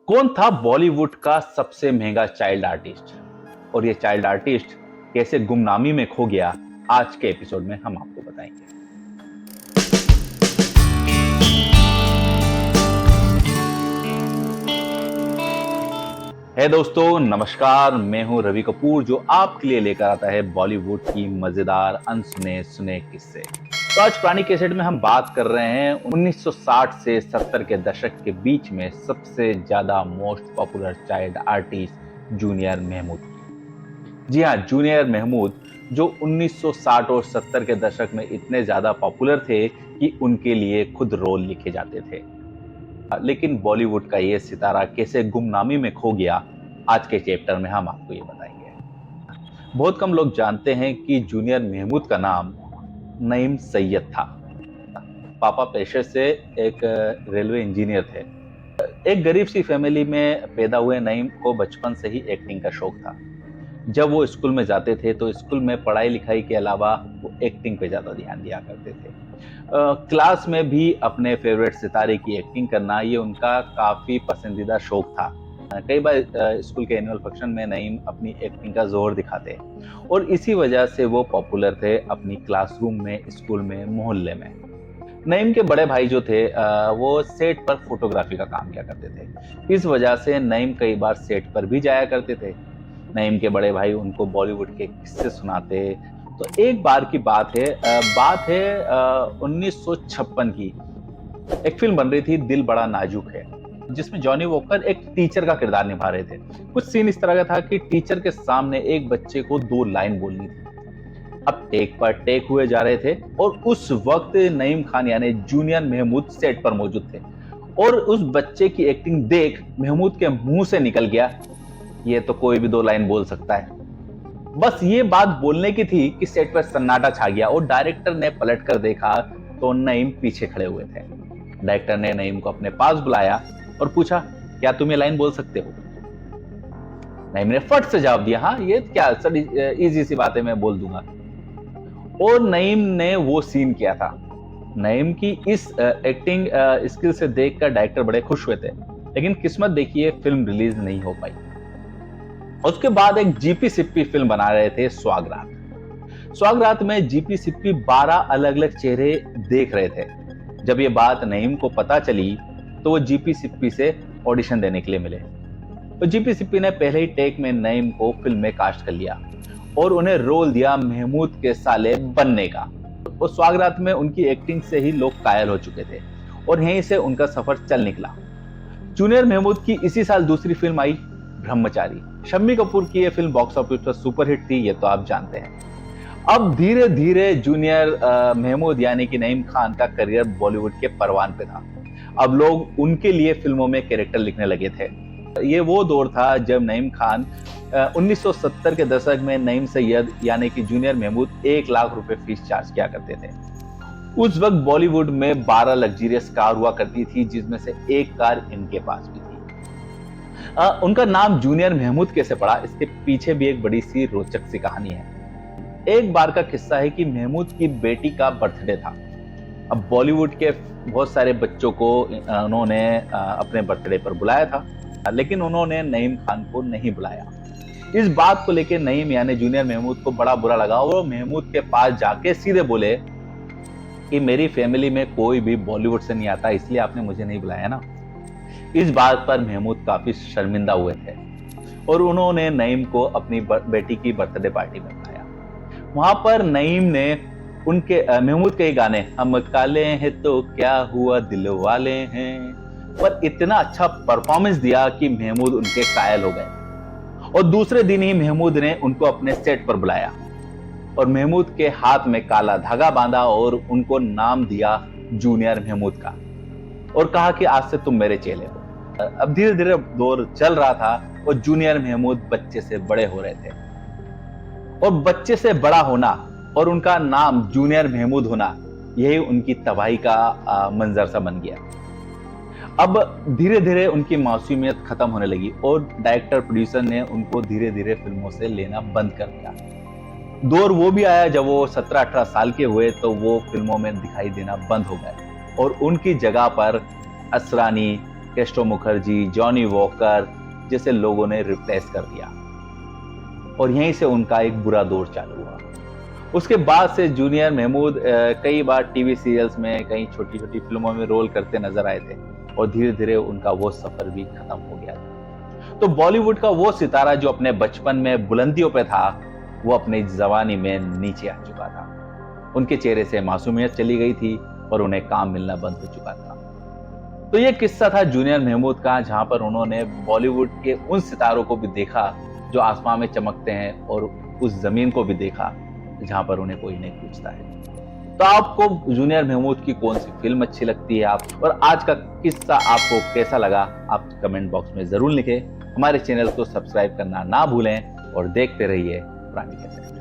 कौन था बॉलीवुड का सबसे महंगा चाइल्ड आर्टिस्ट और ये चाइल्ड आर्टिस्ट कैसे गुमनामी में खो गया? आज के एपिसोड में हम आपको बताएंगे। है दोस्तों, नमस्कार। मैं हूं रवि कपूर जो आपके लिए लेकर आता है बॉलीवुड की मजेदार अनसुने सुने किस्से। तो आज पुरानी कैसेट में हम बात कर रहे हैं 1960 से 70 के दशक के बीच में सबसे ज्यादा most popular child artist junior Mahmood की। जी हाँ, जूनियर महमूद जो 1960 और 70 के दशक में इतने ज्यादा पॉपुलर थे कि उनके लिए खुद रोल लिखे जाते थे। लेकिन बॉलीवुड का ये सितारा कैसे गुमनामी में खो गया, आज के चैप्टर में हम आपको ये बताएंगे। बहुत कम लोग जानते हैं कि जूनियर महमूद का नाम नईम सैयद था। पापा पेशे से एक रेलवे इंजीनियर थे। एक गरीब सी फैमिली में पैदा हुए नईम को बचपन से ही एक्टिंग का शौक था। जब वो स्कूल में जाते थे तो स्कूल में पढ़ाई लिखाई के अलावा वो एक्टिंग पे ज्यादा ध्यान दिया करते थे। क्लास में भी अपने फेवरेट सितारे की एक्टिंग करना ये उनका काफी पसंदीदा शौक था। कई बार स्कूल के एनुअल फंक्शन में नईम अपनी एक्टिंग का जोर दिखाते और इसी वजह से वो पॉपुलर थे अपनी क्लासरूम में, स्कूल में, मोहल्ले में। नईम के बड़े भाई जो थे वो सेट पर फोटोग्राफी का काम किया करते थे। इस वजह से नईम कई बार सेट पर भी जाया करते थे। नईम के बड़े भाई उनको बॉलीवुड के किस्से सुनाते। तो एक बार की बात है 1956 की। एक फिल्म बन रही थी दिल बड़ा नाजुक है, जिसमें जॉनी वॉकर एक टीचर का किरदार निभा रहे थे। कुछ सीन इस तरह का था कि टीचर के सामने एक बच्चे को 2 लाइन बोलनी थी। अब टेक पर टेक हुए जा रहे थे और उस वक्त नईम खान यानी जूनियर महमूद सेट पर मौजूद थे और उस बच्चे की एक्टिंग देख महमूद के मुंह से निकल गया, ये तो कोई भी 2 लाइन बोल सकता है। बस ये बात बोलने की थी कि सेट पर सन्नाटा छा गया और डायरेक्टर ने पलट कर देखा तो नईम पीछे खड़े हुए थे। डायरेक्टर ने नईम को अपने पास बुलाया और पूछा, क्या तुम ये लाइन बोल सकते हो? नईम ने फट से जवाब दिया, हाँ ये क्या सर, इजी सी बात है, मैं बोल दूंगा। और नईम ने वो सीन किया था। नईम की इस एक्टिंग स्किल से देखकर डायरेक्टर बड़े खुश हुए थे, लेकिन किस्मत देखिए फिल्म रिलीज नहीं हो पाई। उसके बाद एक जीपी सिप्पी फिल्म बना रहे थे स्वागरात। स्वागरात में जीपी सिप्पी 12 अलग अलग चेहरे देख रहे थे। जब ये बात नईम को पता चली तो वो जीपी सिप्पी से ऑडिशन देने के लिए मिले। तो जीपी सिप्पी ने पहले ही टेक में नईम को फिल्म में कास्ट कर लिया और उन्हें रोल दिया महमूद के साले बनने का। और स्वागरात में उनकी एक्टिंग से ही लोग कायल हो चुके थे और यहीं से उनका सफर चल निकला। जूनियर महमूद की इसी साल दूसरी फिल्म आई ब्रह्मचारी। शम्मी कपूर की यह फिल्म बॉक्स ऑफिस पर सुपरहिट थी, ये तो आप जानते हैं। अब धीरे धीरे जूनियर महमूद यानी कि नईम खान का करियर बॉलीवुड के परवान पे था। अब लोग उनके लिए फिल्मों में कैरेक्टर लिखने लगे थे। ये वो दौर था जब नईम खान 1970 के दशक में नईम सैयद यानी कि जूनियर महमूद 1 लाख रुपए फीस चार्ज किया करते थे। उस वक्त बॉलीवुड में 12 लग्जरियस कार हुआ करती थी, जिसमें से एक कार इनके पास भी थी। उनका नाम जूनियर महमूद कैसे पड़ा, इसके पीछे भी एक बड़ी सी रोचक सी कहानी है। एक बार का किस्सा है कि महमूद की बेटी का बर्थडे था। अब बॉलीवुड के बहुत सारे बच्चों को उन्होंने अपने बर्थडे पर बुलाया था, लेकिन उन्होंने नईम खान को नहीं बुलाया। इस बात को लेकर नईम यानी जूनियर महमूद को बड़ा बुरा लगा और महमूद के पास जाके सीधे बोले कि मेरी फैमिली में कोई भी बॉलीवुड से नहीं आता, इसलिए आपने मुझे नहीं बुलाया ना। इस बात पर महमूद काफी शर्मिंदा हुए थे और उन्होंने नईम को अपनी बेटी की बर्थडे पार्टी में बुलाया। वहां पर नईम ने उनके महमूद के गाने हम काले हैं तो क्या हुआ दिल वाले हैं पर इतना अच्छा परफॉर्मेंस दिया कि महमूद उनके कायल हो गए। और दूसरे दिन ही महमूद ने उनको अपने सेट पर बुलाया और महमूद के हाथ में काला धागा बांधा और उनको नाम दिया जूनियर महमूद का और कहा कि आज से तुम मेरे चेले हो। अब धीरे धीरे दौर चल रहा था और जूनियर महमूद बच्चे से बड़े हो रहे थे और बच्चे से बड़ा होना और उनका नाम जूनियर महमूद होना, यही उनकी तबाही का मंजर सा बन गया। अब धीरे धीरे उनकी मासूमियत खत्म होने लगी और डायरेक्टर प्रोड्यूसर ने उनको धीरे धीरे फिल्मों से लेना बंद कर दिया। दौर वो भी आया जब वो 17-18 साल के हुए तो वो फिल्मों में दिखाई देना बंद हो गए और उनकी जगह पर Asrani, Kesto Mukherjee, Johnny walker जैसे लोगों ने रिप्लेस कर दिया और यहीं से उनका एक बुरा दौर चालू हुआ। उसके बाद से जूनियर महमूद कई बार टीवी सीरियल्स में, कई छोटी छोटी फिल्मों में रोल करते नजर आए थे और धीरे धीरे उनका वो सफर भी खत्म हो गया था। तो बॉलीवुड का वो सितारा जो अपने बचपन में बुलंदियों पे था, वो अपनी जवानी में नीचे आ चुका था। उनके चेहरे से मासूमियत चली गई थी और उन्हें काम मिलना बंद हो चुका था। तो ये किस्सा था जूनियर महमूद का, जहां पर उन्होंने बॉलीवुड के उन सितारों को भी देखा जो आसमान में चमकते हैं और उस जमीन को भी देखा जहां पर उन्हें कोई नहीं पूछता है। तो आपको जूनियर महमूद की कौन सी फिल्म अच्छी लगती है, आप और आज का किस्सा आपको कैसा लगा, आप कमेंट बॉक्स में जरूर लिखें। हमारे चैनल को सब्सक्राइब करना ना भूलें और देखते रहिए पुरानी कैसेट।